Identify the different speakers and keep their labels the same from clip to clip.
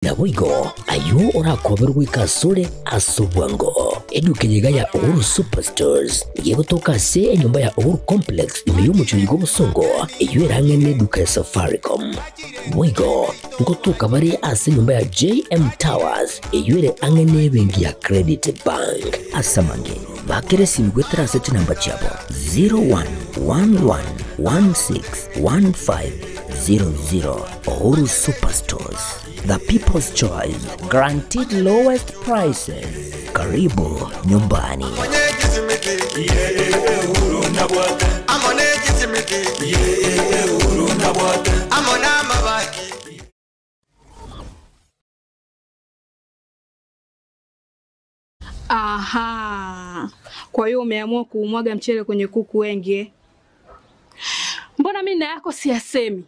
Speaker 1: na boigo ayo orakoberwe kasore asobwango edukejega ya Uhuru Superstores yegotoka se enyumba ya Uhuru Complex niyo muchuyigo busongo iyo erangene duka ya Safaricom boigo ngotoka bari ase nyumba ya JM Towers iyo ere angene bengi ya Credit Bank asamange bakere simgwe trasete namba chabo 0111161500 Uhuru Superstores, the people's choice, guaranteed lowest prices. Karibu nyumbani.
Speaker 2: Aha. Kwa hiyo umeamua kuumwaga mchele kwenye kuku wengi. Mbona mimi na yako siyasemi?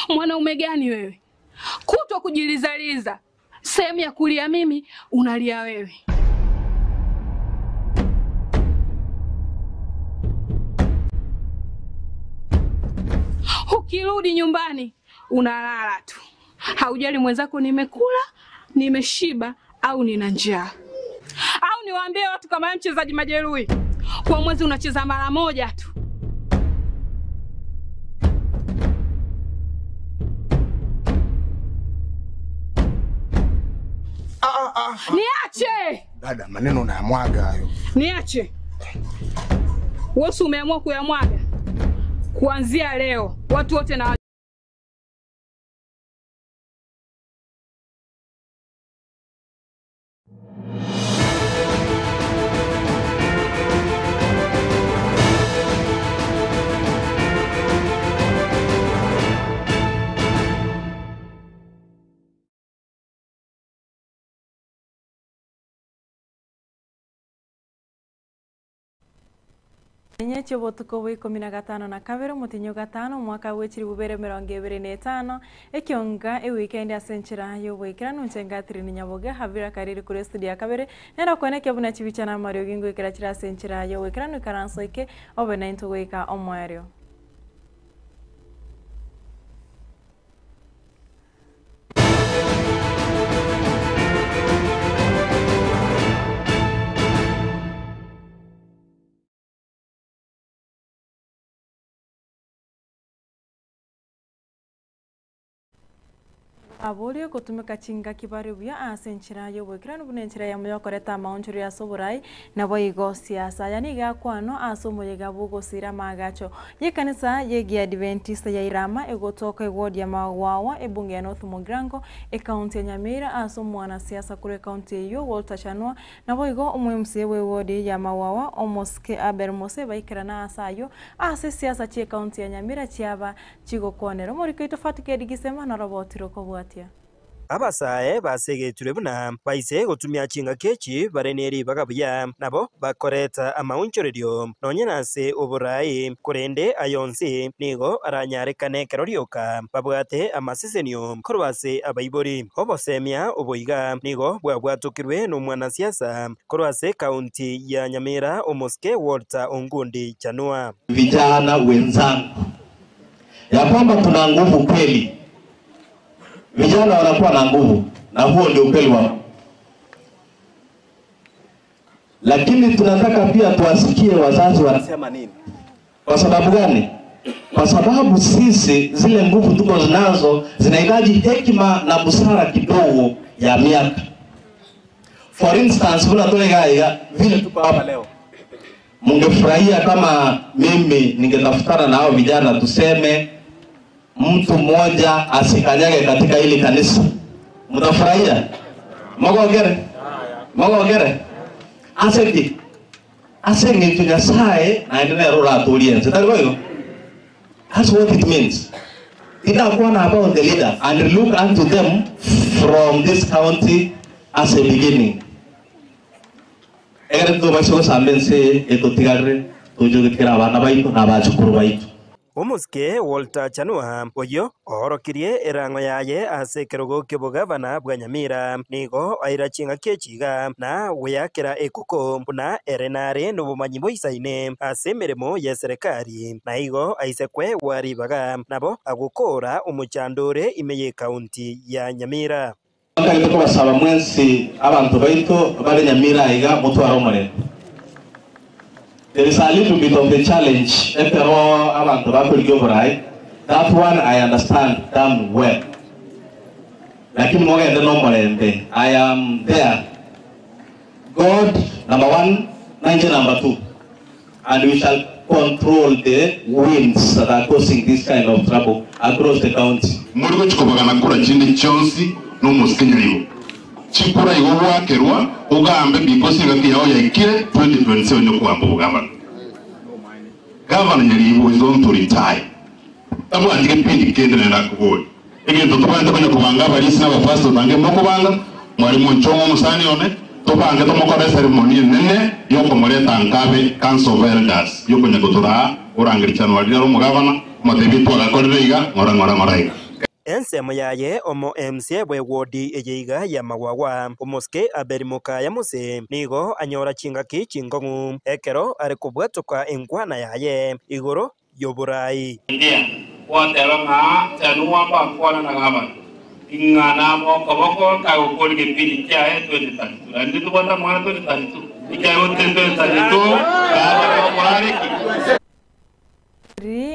Speaker 2: Mwanaume gani wewe? Kutwa kujilizaliza. Sehemu ya kulia mimi, unalia wewe. Ukirudi nyumbani, unalala tu. Haujali mwenzako nimekula, nimeshiba au nina njaa. Au niwaambie watu kama mchezaji majeruhi. Kwa mwezi unacheza mara moja tu. Niache!
Speaker 3: Dada, maneno unayamwaga hayo.
Speaker 2: Niache. Wewe umeamua kuyamwaga. Kuanzia leo, watu wote na
Speaker 4: Nyeche botuko wiko 15 na kabere mutinyo gatano mwaka wechiri bubere 2025 ekionga e weekend ya senchira yo wekira nuncenga trini nyaboga havira kariri kure studio kabere nera kweneke buna chibichana Mario Gingo ikira chira senchira yo wekira nukaranso ike obena into weka omwario Aborio kutumika chinga kibari bya asenchira yo wekirano bunenchira ya muyo koreta maunchuri ya soburai na boyigo siasa yani ga kwano asomo yega bugo sira magacho yekanisa yegi Adventista ya Irama egotoka ward ya Mawawa ebunge ya North Mugrango county ya Nyamira asomo wana siasa kule county yo Walter Chanua na boyigo umwemse we ward ya Mawawa omoske abermose baikirana asayo ase siasa che county ya Nyamira chiaba chigo konero muri kito fatike digisema na robotiro kobwati
Speaker 5: abasae basegeture buna baise gutumia chinga kechi bareneri bagabuya nabo bakoreta amaunchorerio nonyenase oburai kurende ayonsi nigo aranyarekane kerorioka babwate amasisenio korwase abaibori obosemia oboiga nigo bwabwatukirwe no mwana siasa korwase county ya Nyamira omoske Walter Ongundi Chanua.
Speaker 6: Vijana wenzangu ya kwamba tuna nguvu kweli. Vijana wanakuwa na nguvu na huo ndio ukweli wao. Lakini tunataka pia tuwasikie wazazi wanasema nini. Kwa sababu gani? Kwa sababu sisi zile nguvu tuko nazo zinahitaji hekima na busara kidogo ya miaka. For instance, kuna tolega vile tuko hapa leo. Mungefurahia kama mimi ningetafutana na hao vijana tuseme mtu mmoja asikanyage katika hili kanisa. Mtafurahia? Magogere. Asenge tunyasae na endelea rola tulienze. Tazama hiyo. That's what it means. Itakuwa about the leader and look unto them from this county as a beginning. Egere tu baisho sambense etotigare tujo kira bana baito na bachukuru baito.
Speaker 5: umuske Walter Chanua oyo orokirie erango yaye ase kerogo kebogavana bwa Nyamira nigo aira chinga kechiga na weyakera ekoko buna erenare n'obumanyi boisaine ase emirimo ya serikali na igo aisekwe waribaga nabo agukora umuchandore imeye kaunti ya Nyamira.
Speaker 6: Kandi ko basaba mwensi abantu baito bari Nyamira iga mutwaro mure. There is a little bit of a challenge. Pero abantu bakuryo borai. That one I understand damn well. Lakini moga ende no murembe. I am there. God number 1, Niger number 2. And we shall control the winds that are causing this kind of trouble across the county.
Speaker 7: Murgo chikobagana kura chindi chonsi no muskinyirigo. Chikura igwa kerwa ugambe bikosi ngati yao ya ikire 2027 no kuambo ugamba. Governor nyirigo is on to retire. Tabu atike pindi kende na kuboi. Ege tutubanda kwenye kubanga balisi na bafasto bange mokubanga mwalimu nchongo musani one tubanga tomokora ceremony nene yoko moreta nkabe council of elders yoko nyagotura urangiricano waliro mu governor motebi twaga korreiga ngora.
Speaker 5: Ensemo yaye omo MC bwe wodi ejiga ya Magwagwa umuske aberimuka ya muse nigo anyora chinga ki chingongu ekero ari kubwatuka engwana yaye igoro yoburai
Speaker 8: ndia watero nga tanua kwa kwana na ngaba ingana mo koboko ka ukolge pili kya 2032 ndi tubona mwana 2032 ikayo 2032 ba mwari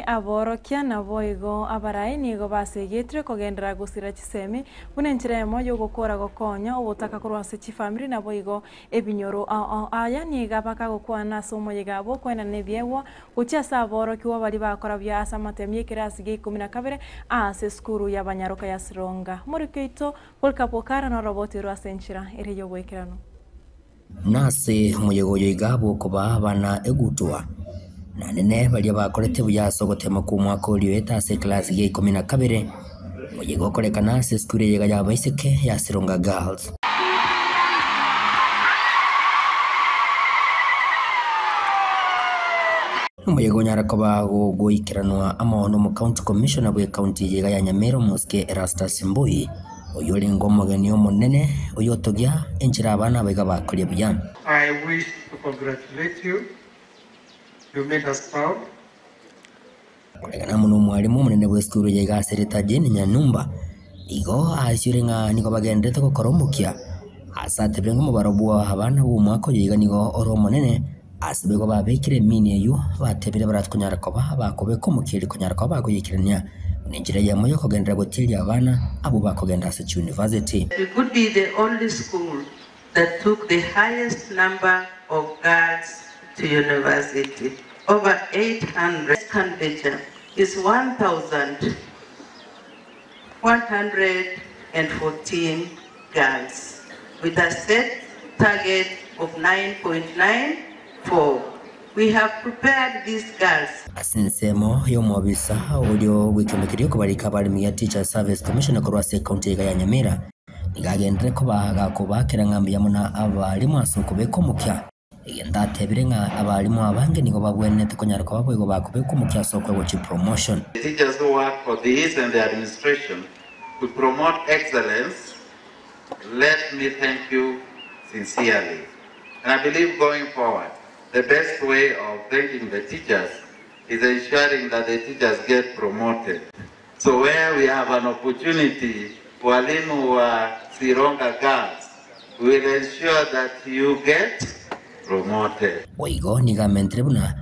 Speaker 4: aborokia na boigo abarai nigo basegetre kogendera gusira chisemi bunenchira moyo gukora gokonya ubutaka kurwase chifamiri na boigo ebinyoro aya niga baka gukwana somo yigabo kwena nebyewa ucha saboroki wabali bakora bya asamatemye kirasi ge 12 ase skuru y'abanyaruka ya Sironga muri keito polkapokara na roboti rwasenchira ere yobwekerano
Speaker 1: nase muyegoyo igabo kuba bana egutwa na nene balia bakorete buyaso gotema ku mwaka uri etase class ye 12 muyego korekana se skure yega ya baiseke ya Sironga Girls. Muyego nyara koba goikiranwa amono mu county commissioner bwe county yega ya Nyamira muske Erastus Mbui oyole ngomo gani omonene oyotogia enjira abana bega bakolie buya.
Speaker 9: I wish to congratulate you. You made us proud.
Speaker 1: Kuregana muno mwalimu munene bwe skuru yega sereta Jane Nyanumba igo ashirenga niko bagendete ko koromukia asate brengo mubarobwa abana bu mwako yega nigo oro munene asibego babekire mini eyo batebire baratkunyara koba bakobe ko mukiri kunyara koba baguyikiranya ninjira ya moyo kogendera gotili abana abo bakogenda sa university.
Speaker 10: It could be the only school that took the highest number of girls to university. Over 800. Candidature is 1,114 girls with a set target of 9.94. We have prepared these girls.
Speaker 1: Asinsemo yo mwabisa ulio wikimekiriyo kubarika balimi Teacher Service Commissioner kurwase county ya Nyamira nigagendere ko bahaga kubakira ngambi ya muna abalimu asukubeko mukya igenda tebirenga abalimu abange nigo bagwenete konyara ko babwo bakubeko mukya sokwe wo promotion.
Speaker 11: The teachers who work for this and the administration to promote excellence, let me thank you sincerely. And I believe going forward, the best way of thanking the teachers is ensuring that the teachers get promoted. So where we have an opportunity, walimu wa Sironga Girls, we will ensure that you get promoted.
Speaker 1: Waigo nigamentre buna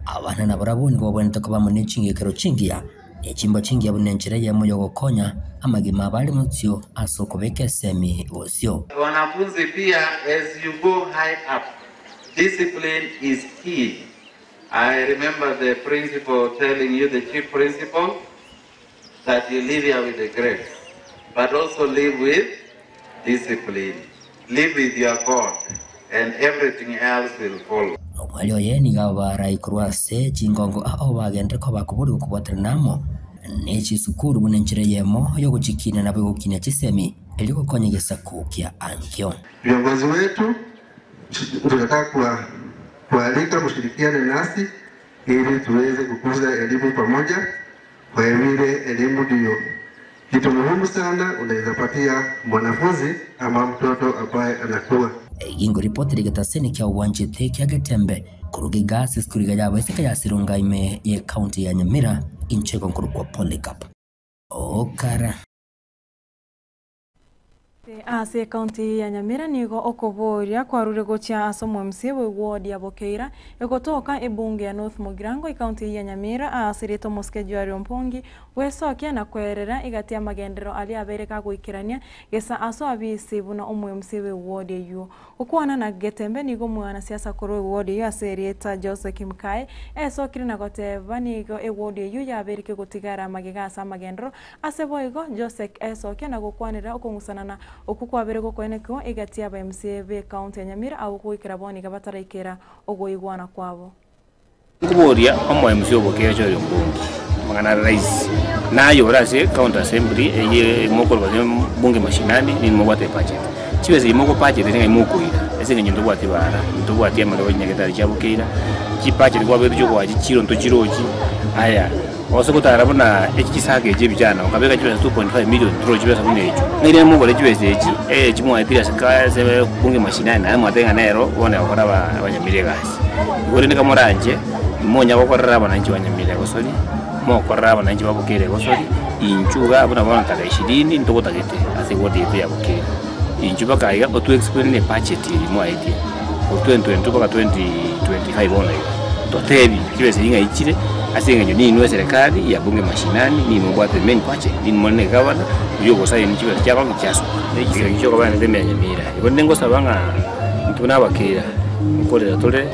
Speaker 1: abana nabarabu nigo bonete ko bamune chingekero chingia echimba chingia bunenchira ya moyo gokonya amagima abali mutyo asokobeke semi osyo.
Speaker 11: Wanafunzi pia, as you go high up, discipline is key. I remember the principal telling you, the chief principal, that you live here with the grace, but also live with discipline. Live with your God, and everything else will follow.
Speaker 1: Omwali oye nigabarai kurwase chingongo ao bagendre ko bakuburi kuboteranamo nechi sukuru bunenchire yemo yo guchikina nabo gukina chisemi eliko konyegesa kukia ankyo.
Speaker 9: Viongozi wetu tunataka kualika kushirikiana nasi ili tuweze kukuza elimu pamoja. Kwa vile elimu ndio kitu muhimu sana unaweza patia mwanafunzi ama mtoto ambaye anakuwa.
Speaker 1: Ingo ripoti rigetaseni kya uwanjete kya Gatembe kuruga gasi skuriga yabo iseka ya Sirunga ime ye county ya Nyamira inchego nkuru kwa Polycarp okara
Speaker 4: ase county ya Nyamira nigo okoboria kwa rure gocha asomo msiwe ward ya Bokeira ekotoka ebunge ya North Mugirango county ya Nyamira asirito moskejwari ompongi wesokia na kwerera igatia magendero ali abereka guikirania gesa aso abisi buna omwe msiwe ward yu ukwana na Getembe nigo mwana siasa koro ward yu aserieta Joseph Kimkai esokiri na goteba nigo ward yu ya abereke gutigara magigasa magendero aseboigo Joseph esokia na gukwanira okungusana na okukwa berego kweneko igatia ba MCB county ya Nyamira au kuikira boni gabataraikira ogoigwana kwabo
Speaker 12: kuboria omo MC Bokeira cyo mbungi magana rais nayo rase county assembly eye mokoro bunge mashinani ni mobate budget chiweze imoko budget ngai mokuira ese ngindo bwati bara ndo bwati amalo nyageta cha Bokeira chi budget kwa betu kwa chiro ndo chiroji aya oso kutarabona ekisage je bijana ukabeka chiweze 2.5 million troji besa kunejo nire mugore chiweze eji chimwa ipira saka se bunge mashinani na mwatenga nero wona okora abanyamire gasi gore nika moranje monya bakorera abananchi banyamire gosori mokorera abananchi babukire gosori inchuga abuna bona taka 20 ntogotagete ase godi ya Bokeira inchuba kaiga otu explain budget mo idea for 2022 baka 2025 ona totebi chiweze inga ichire asenga ni inwe serikali ya bunge mashinani ni mbwate main budget ni mone gavana yugo sai ni chiweze chaba mchaso ni kicho kabana ndeme Nyamira ibo nengo sabanga ntuna Bokeira mukorera tole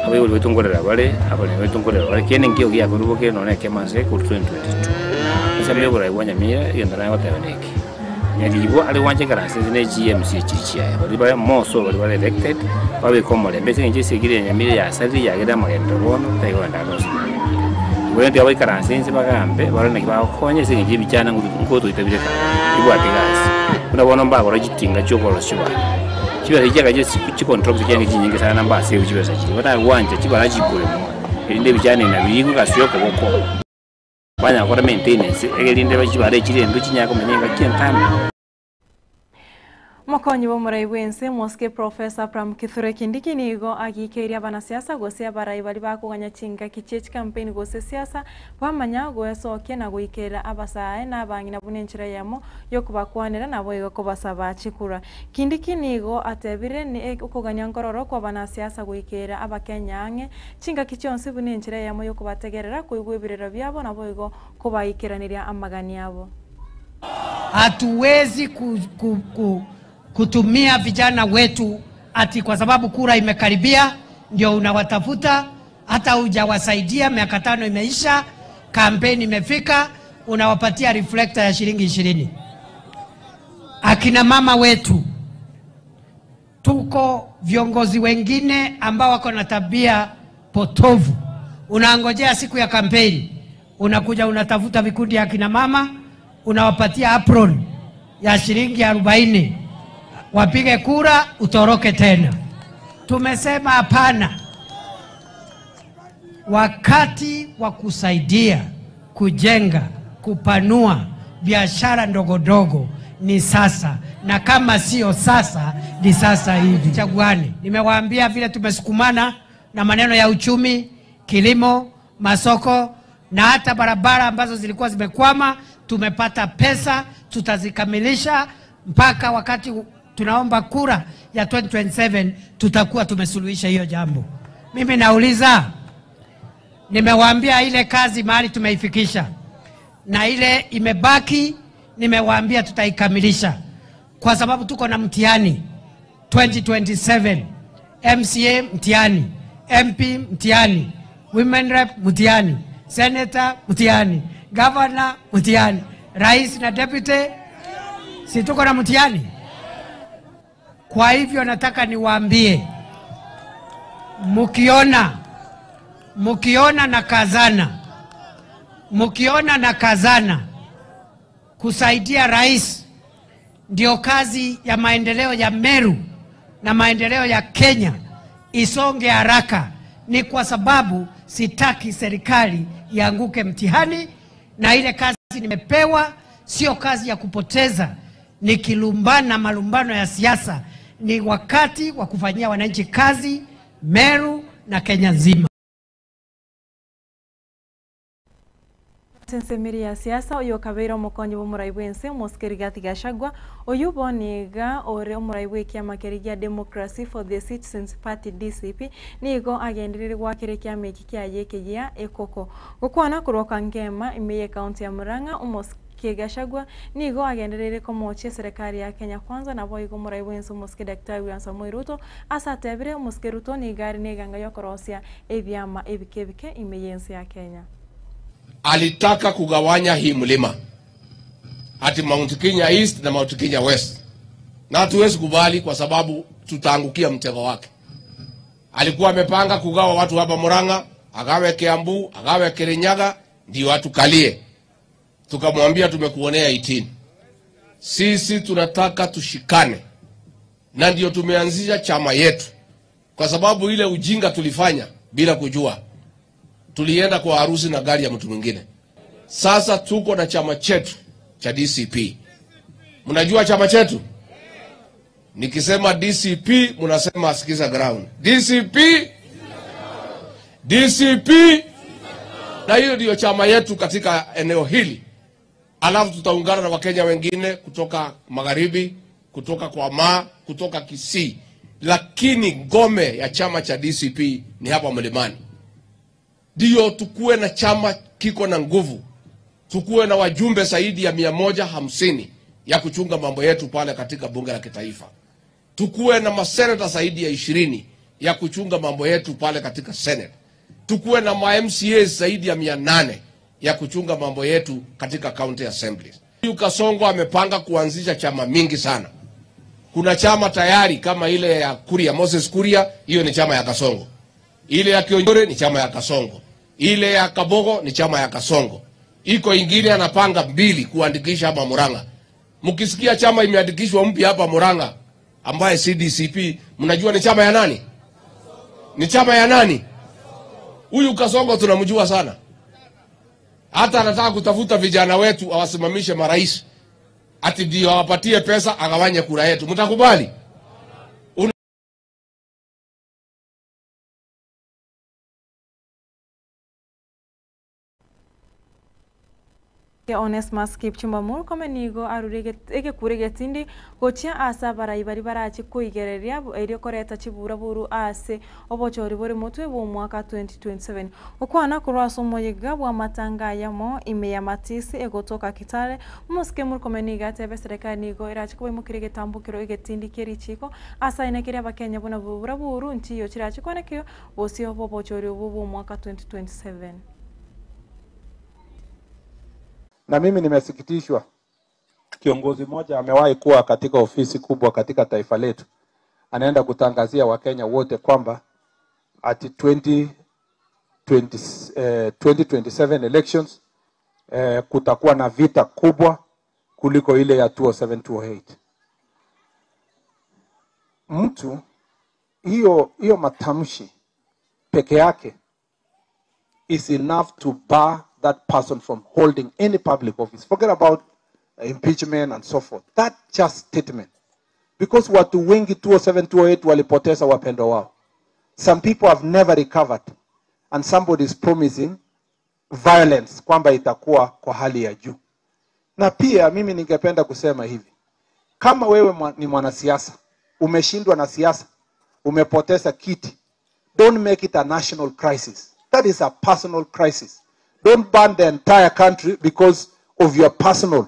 Speaker 12: abe uri betungorera bare abane betungorera bare kene ngio gya kuruboke none kemanze ku 2022 asabe bora Nyamira yenda na bataboneke nyalibo ali wanje karase ne GMC chichia bari bare moso bari bare elected babe komole mbese nje segire Nyamira ya sali ya gida magendo bono tayo ndarosi wende abai karase nse bagambe bare ne bakonye sinje bijana ngoto itabire ibo atigasi kuna bono mbagora gitinga cyokoro shiba chiba ijyaga je control cyane kinyinge sana namba se uchiba sachi bata wanje chibara chikure mo inde bijane na bigo kasiyo koboko banya kora maintenance egelinde bachibare chirendo chinyako menyenga kientana
Speaker 4: Mokonyi bo murai wense moske Professor Pram Kithure Kindiki nigo agikeria bana siasa gose abarai bali bakuganya chinga kichechi campaign gose siasa bamanya goesoke na goikera abasae na bangina bunenchira yamo yokubakwanira nabo yego basaba chikura Kindiki nigo atebire ni ukuganya ngororo kwa bana siasa goikera abakenyange chinga kichonse bunenchira yamo yokubategerera kuigwebirira byabo nabo yego kubaikiraniria amagani yabo
Speaker 13: hatuwezi kutumia vijana wetu ati kwa sababu kura imekaribia ndio unawatafuta hata hujawasaidia miaka 5 imeisha kampeni imefika unawapatia reflector ya shilingi 20 akina mama wetu tuko viongozi wengine ambao wako na tabia potovu unaangojea siku ya kampeni unakuja unatafuta vikundi ya akina mama unawapatia apron ya shilingi 40 wapige kura utoroke tena. Tumesema hapana. Wakati wa kusaidia, kujenga, kupanua biashara ndogo ndogo ni sasa, na kama sio sasa ni sasa hivi. Chaguani. Nimewaambia vile tumesukumana na maneno ya uchumi, kilimo, masoko na hata barabara ambazo zilikuwa zimekwama, tumepata pesa, tutazikamilisha mpaka wakati tunaomba kura ya 2027 tutakuwa tumesuluhisha hiyo jambo. Mimi nauliza, nimewaambia ile kazi mahali tumeifikisha na ile imebaki nimewaambia tutaikamilisha kwa sababu tuko na mtihani 2027, MCA mtihani, MP mtihani, Women Rep mtihani, Senator mtihani, Governor mtihani, Rais na Deputy si tuko na mtihani. Kwa hivyo nataka niwaambie, mukiona na kazana kusaidia rais ndio kazi ya maendeleo ya Meru na maendeleo ya Kenya isonge haraka, ni kwa sababu Sitaki serikali ianguke mtihani, na ile kazi nimepewa sio kazi ya kupoteza nikilumbana malumbano ya siasa. Ni wakati wa kufanyia wananchi kazi Meru na Kenya nzima.
Speaker 4: Sensemiri ya siasa uyu kabira mukonyi b'umurayi wense Musikeri Gachagua uyu boniga ore umurayi w'ikiama kirigia Democracy for the Citizens Party DCP nigo agenderere gwakire kiama iki kya yekegia ekoko gukwana kuroka ngema imeye county ya Murang'a. Musikeri Gachagua nigo agenderere komoche serikali ya Kenya Kwanza na boigo umurayi wense Musikeri Daktari William Samoei Ruto asatebire Musikeri Ruto ni gari neganga yokorosia ebyama ebikebike imeyense ya Kenya.
Speaker 14: Alitaka kugawanya hii mlima ati Mount Kenya East na Mount Kenya West, na hatuwezi kubali kwa sababu tutaangukia mtego wake. Alikuwa amepanga kugawa watu hapa Murang'a, agawe Kiambu, agawe Kirinyaga, ndio watu kalie. Tukamwambia tumekuonea 18. Sisi tunataka tushikane, na ndio tumeanzisha chama yetu, kwa sababu ile ujinga tulifanya bila kujua. Tulienda kwa harusi na gari ya mtu mwingine. Sasa tuko na chama chetu cha DCP. Mnajua chama chetu? Nikisema DCP, mnasema sikiza ground. DCP. DCP. Na hiyo ndio chama yetu katika eneo hili. Alafu tutaungana na Wakenya wengine kutoka magharibi, kutoka kwa Maa, kutoka Kisii. Lakini ngome ya chama cha DCP ni hapa mlimani. Ndio tukue na chama kiko na nguvu. Tukue na wajumbe zaidi ya 150 ya kuchunga mambo yetu pale katika bunge la kitaifa. Tukue na maseneta zaidi ya 20 ya kuchunga mambo yetu pale katika Senate. Tukue na MCA zaidi ya 800 ya kuchunga mambo yetu katika county assemblies. Huyu Kasongo amepanga kuanzisha chama mingi sana. Kuna chama tayari kama ile ya Kuria, Moses Kuria, hiyo ni chama ya Kasongo. Ile ya Kionyore ni chama ya Kasongo. Ile ya Kabogo ni chama ya Kasongo. Iko ingine anapanga 2 kuandikisha hapa Murang'a. Mkisikia chama imeandikishwa mpya hapa Murang'a ambaye CDCP, mnajua ni chama ya nani? Ni chama ya nani? Huyu Kasongo tunamjua sana. Hata anataka kutafuta vijana wetu awasimamishe marais. Ati ndio awapatie pesa agawanye kura yetu. Mtakubali?
Speaker 4: Onesmus Kipchumba Murkomen nigo arurege ege kurege tindi gochia asa bari barachi kuigereria eri koreta chibura buru ase obochori bore mutwe bo mwaka 2027 okwana kurwaso moyiga bwa matanga yamo ime ya matisi egotoka Kitale. Muske Murkomen niga tebe serikali nigo irachi kuba mukirege tambukiro ege tindi keri chiko asa inekere abakenya bona bura buru nchiyo chirachi kwanekyo bosio bobochori bo mwaka 2027.
Speaker 15: Na mimi nimesikitishwa, kiongozi mmoja amewahi kuwa katika ofisi kubwa katika taifa letu, anaenda kutangazia Wakenya wote kwamba ati 2027 elections kutakuwa na vita kubwa kuliko ile ya 2007-2008. Mtu hiyo matamshi peke yake is enough to bar that person from holding any public office. Forget about impeachment and so forth. That just statement. Because watu wengi 2007-2008 walipoteza wapendo wao. Some people have never recovered. And somebody is promising violence kwamba itakuwa kwa hali ya juu. Na pia mimi ningependa kusema hivi. Kama wewe ni mwanasiasa, umeshindwa na siasa, umepoteza kiti, don't make it a national crisis. That is a personal crisis. Don't burn the entire country because of your personal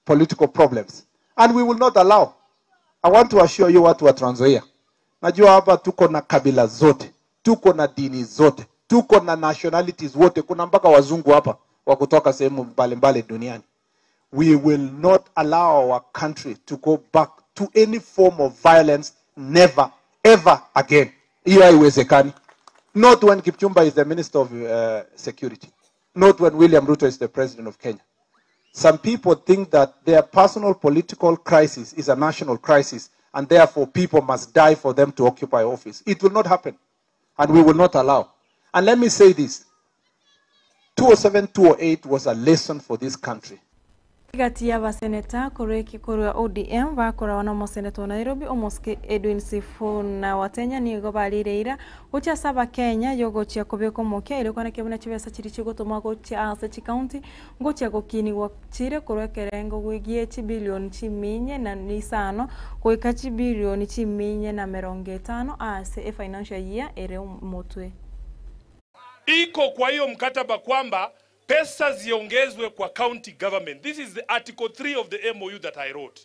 Speaker 15: political problems. And we will not allow. I want to assure you watu wa Trans Nzoia. Najua hapa tuko na kabila zote, tuko na dini zote, tuko na nationalities wote, kuna mpaka wazungu hapa wa kutoka sehemu mbalimbali duniani. We will not allow our country to go back to any form of violence, never, ever again. Hiyo haiwezekani. Not when Kipchumba is the Minister of Security. Not when William Ruto is the President of Kenya. Some people think that their personal political crisis is a national crisis and therefore people must die for them to occupy office. It will not happen. And we will not allow. And let me say this. 207, 208 was a lesson for this country.
Speaker 4: Gati ya baseneta kureki kurwa ODM bakora na moseneta wa Nairobi omoske Edwin Sifuna watenya nigo balireira ucha saba Kenya yogochia kobeko mokia ile kwana kebuna chibesa chirichi gotoma gochia asa chi county gochia gokini wakchire kurwa kerengo gwigie chi bilioni chi minye na nisano kuika chi bilioni chi minye na 50 ase financial year ere motwe
Speaker 16: iko kwa hiyo mkataba kwamba pesa ziongezwe kwa county government. This is the article 3 of the MOU that I wrote.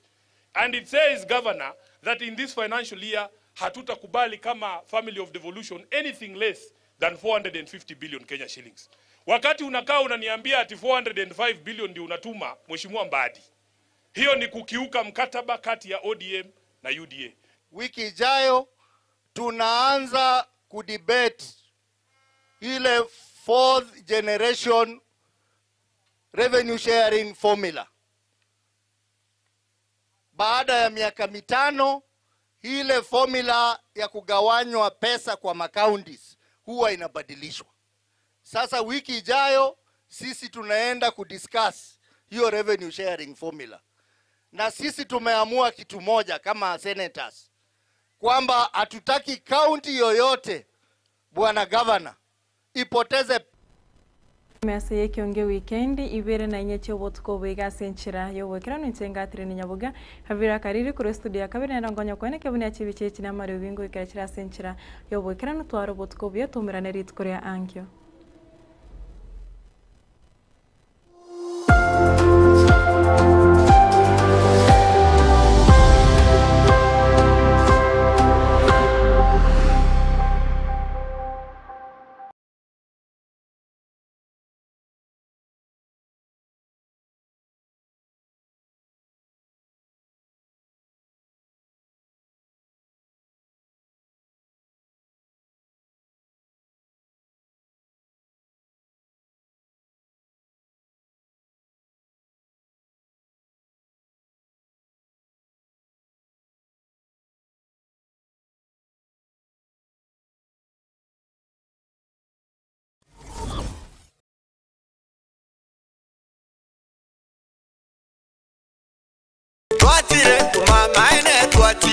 Speaker 16: And it says, Governor, that in this financial year, hatutakubali kama family of devolution anything less than 450 billion Kenya shillings. Wakati unakaa unaniambia ati 405 billion ndio unatuma, Mheshimiwa Mbadi. Hiyo ni kukiuka mkataba kati ya ODM na UDA.
Speaker 17: Wiki ijayo tunaanza kudebate ile 4th generation revenue sharing formula. Baada ya miaka 5 ile formula ya kugawanywa pesa kwa macounties huwa inabadilishwa. Sasa wiki ijayo sisi tunaenda kudiscuss hiyo revenue sharing formula. Na sisi tumeamua kitu moja kama senators kwamba hatutaki county yoyote, Bwana Governor, ipoteze
Speaker 4: Mese yekionge weekend ibere na inyeche obotuko bwega senchira yo wekera nitsenga treni nyabuga havira kariri kuri studio kabiri narangonya kwene kebuni achibiche china mari wingo ikachira senchira yo wekera nutwaro botuko bye tumirane rit kuri ankyo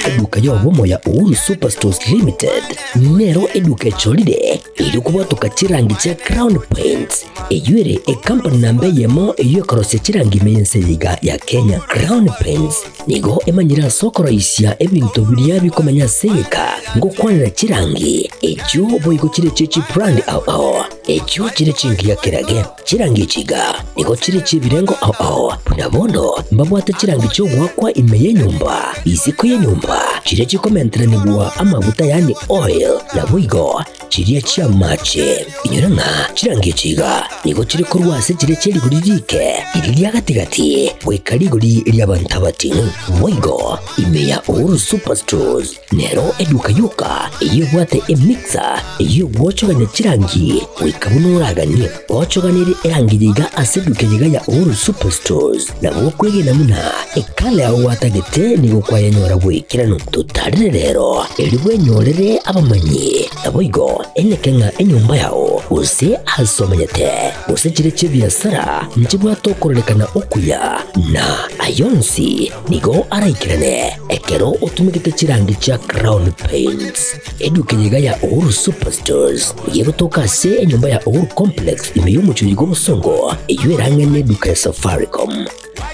Speaker 1: Eduka ya obomo ya Uhuru Superstores Limited nero eduka cholide ili kubatuka chirangi cha Crown Paints eyure company nambe yemo eyo korose chirangi meyense yiga ya Kenya. Crown Paints nigo emanyira sokoro isya ebintu biriya bikomanya seka ngo kwanira chirangi echo boyiko chire chechi brand ao echo chire chingi ya kirage chirangi chiga nigo chire chibirengo ao punabono mbabwata chirangi cyo gwakwa imeye nyumba isiko ye nyumba chire chikomentra nigwa amavuta yani oil na buigo chiriya chia mache inyuranga chirangi chiga nigo chire kurwase chire cheri guririke iriya gatigati wekariguri iriya bantabatinu buigo imeya Uhuru Superstores nero eduka yuka iyo bwate emixer iyo gwochoganya chirangi wikabunuraganye gwochoganire erangiyiga aseduke yiga ya Uhuru Superstores na bwokwege namuna ekale aho watagete nigo kwayanyora bwikirano tutarire rero elibwe nyorere abamanyi naboigo enekenga enyumba yao use asomanyete use chire chibiasara nchibwa tokorelekana okuya na ayonsi nigo araikirane ekero utumikite chirangi cha Crown Paints eduke yiga ya Uhuru Superstores yegotoka se enyumba ya Uhuru Complex imeyumucho yigo busongo eyuerangene duka ya Safaricom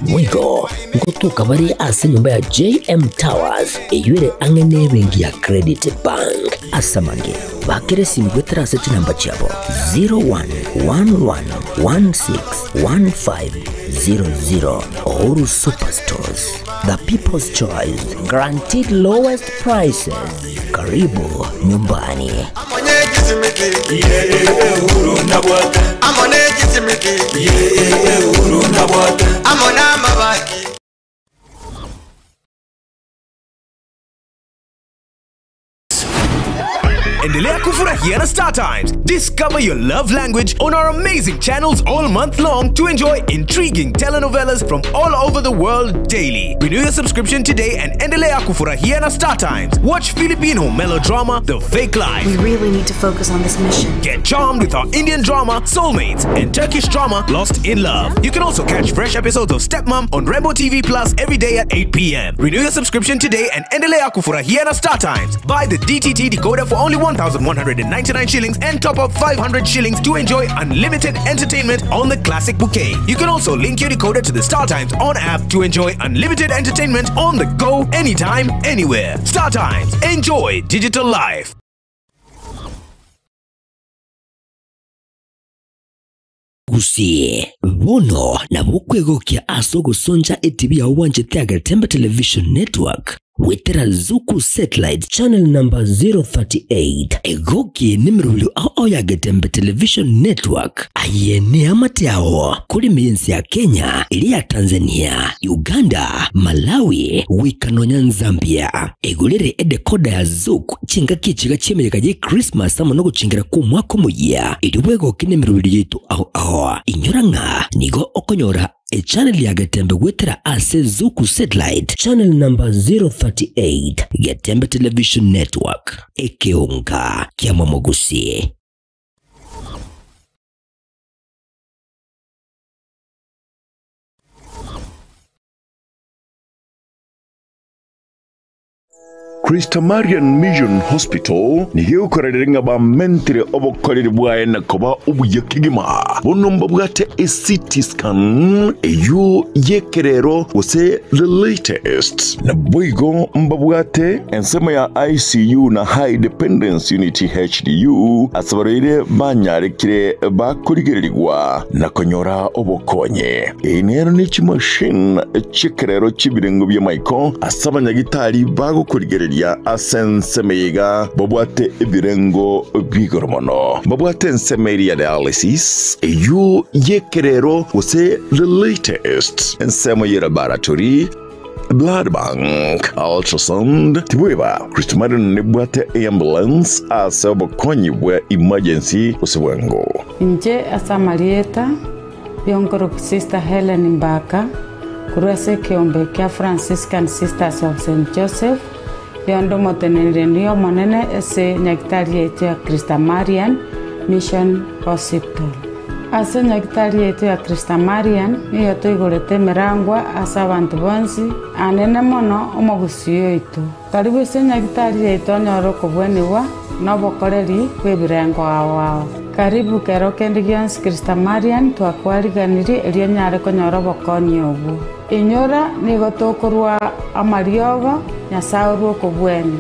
Speaker 1: Mwigo ngotuka bari ase nyumba ya JM Towers eyure angene bengi ya Credit Bank asamange bakere simgwetera ase namba chabo 0111161500 Uhuru Superstores, the people's choice, guaranteed lowest prices. Karibu nyumbani.
Speaker 18: Endelea kufurahia here at Star Times. Discover your love language on our amazing channels all month long to enjoy intriguing telenovelas from all over the world daily. Renew your subscription today and endelea kufurahia na Star Times. Watch Filipino melodrama The Fake Life.
Speaker 19: We really need to focus on this mission.
Speaker 18: Get charmed with our Indian drama Soulmates and Turkish drama Lost in Love. You can also catch fresh episodes of Stepmom on Rainbow TV Plus every day at 8 p.m. Renew your subscription today and endelea kufurahia na Star Times. Buy the DTT decoder for only 1,199 shillings and top up 500 shillings to enjoy unlimited entertainment on the classic bouquet. You can also link your decoder to the Star Times On app to enjoy unlimited entertainment on the go, anytime, anywhere. Star Times. Enjoy digital life.
Speaker 1: Gusie bono na bukwegokia asogo sonja ETV ya uwanje Tiaga Temba Television Network wetera Zuku Satellite Channel number 038 egoki nimrulu au ya Getembe Television Network ayene amatiao kuri mienzi ya Kenya, ilia Tanzania, Uganda, Malawi, Wikanonya Zambia. Egulere edekoda ya Zuku chinga kichiga chemeka je Christmas samonogo chingira kumwako muya iliwego kinemrulu yetu au inyoranga nigo okonyora a channel ya Getembe wetera ase Zuku Satellite Channel number 038 Getembe Television Network ekeonga kia Momogusi.
Speaker 20: Christa Marian Mission Hospital ni hiyo koreringa ba mentire obokoriri bwaye na koba ubuye kigima bonomba bwate a CT scan eyo yekerero wose the latest na boigo mbabwate ensema ya ICU na high dependence unity HDU asabarire banyarekire bakurigirirwa na konyora obokonye enero ni machine chekerero chibirengo bya Michael asabanyagitari bagukurigirirwa ya asensemeiga babwate ibirengo bigoromono babwate ensemeria dialysis eyo yekerero wose the latest ensemo laboratory blood bank ultrasound tibweba Christa Marian nebwate ambulance asabo konyi bwa emergency usibwengo
Speaker 21: nje asamarieta yongoro sister Helen Mbaka kurwese kiombe kia Franciscan Sisters of St. Joseph yondo motenere niyo monene ese nyaktari yetu ya Christa Marian Mission Hospital. Ase nyaktari yetu ya Christa Marian niyo toigorete merangwa asa abantu bonsi anene mono omogusiyo itu. Karibu ese nyaktari yetu nyoro kubweniwa nobokoreri kwebirengo awao. Karibu kero kendigions Christa Marian twakwariganiri elio nyare konyoro bokonyi obu. Inyora nigotokorwa amariogo nyasauru kubweni.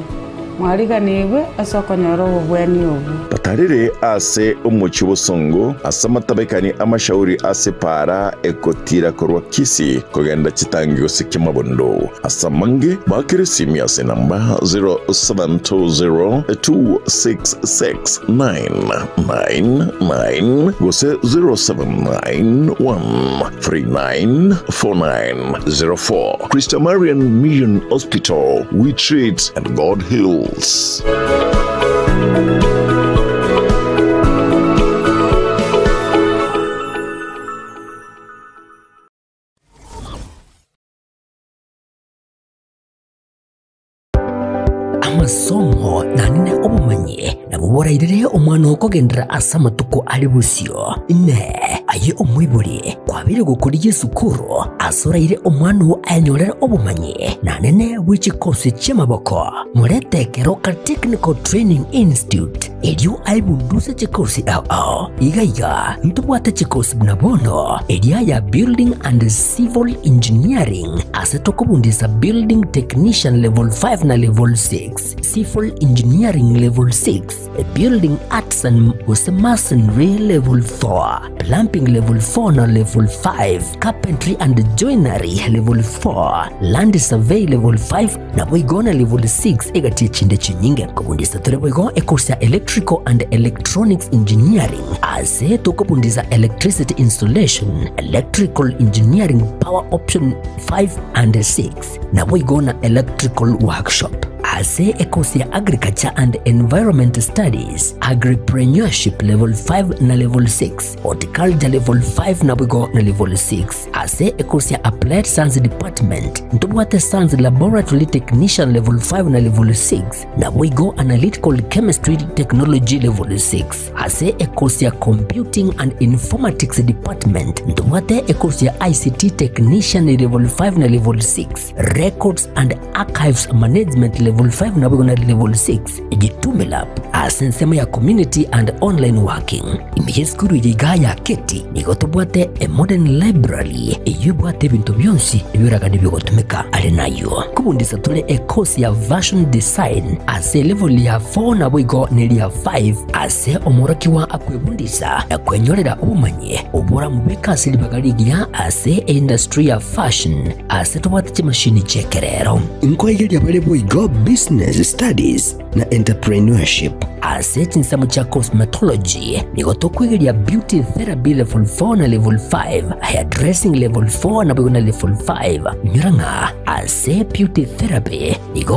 Speaker 21: Mwariganirwe asokonyoro ubweni obu.
Speaker 20: Patarire ase umuchibo songo asamatabekani amashauri ase para ekotira korwa kisi kogenda chitangio sikimabondo asamange bakirisi ase namba 0720266999 gose 0791394904. Christa Marian Mission Hospital, we treat and God heals.
Speaker 1: Amasomo nanine obumanye nabuborairire omwana okogendera asamatuko ali busio ne aye omwiburi kwabire gukuri Yesukuru asoraire omwana wo anyorera obumanye nanene wichikosi chemaboko murete Keroka Technical Training Institute elio aibunduse chikosi igaiga ntubwate chikosi bunabono elia ya Building and Civil Engineering asetokobundisa Building Technician level 5 na level 6 Civil Engineering level 6 Building Arts and Masonry level 4 Plumbing level 4 na level 5 Carpentry and Joinery level 4 Land Survey level 5 na boigona level 6 egati chinde chinyinge kubundisa tore boigo ekosia Electrical and Electronics Engineering ase tokobundisa Electricity Installation Electrical Engineering Power Option 5 and 6 na boigona Electrical Workshop ase ekosi ya agriculture and environment studies, agripreneurship level 5 na level 6, horticulture level 5 na bwigo na level 6, ase ekosi ya applied science department, ntubwate science laboratory technician level 5 na level 6, na bwigo analytical chemistry technology level 6, ase ekosi ya computing and informatics department, ntubwate ekosi ya ICT technician level 5 na level 6, records and archives management level 5 na bwigo na level 6, Gitumelab asensema ya community and online working. Imiheskuru yigaya keti nigotubwate a modern library iyubwate bintu byonsi ibiraga nibigotumika ari nayo. Kubundisa tule ekosi ya version design ase level ya 4 na bwigo neli ya 5, ase omuraki wa akwebundisa akwenyorera ubumanye ubura mubeka silibagarigia ase industry ya fashion ase tubwate chimashini chekerero. Inkoyeli ya bale bwigo business studies na entrepreneurship ase chinsamu cha cosmetology nigoto kwigiria beauty therapy level 4 na level 5, hairdressing level 4 na bwigo na level 5, nyuranga ase beauty therapy nigo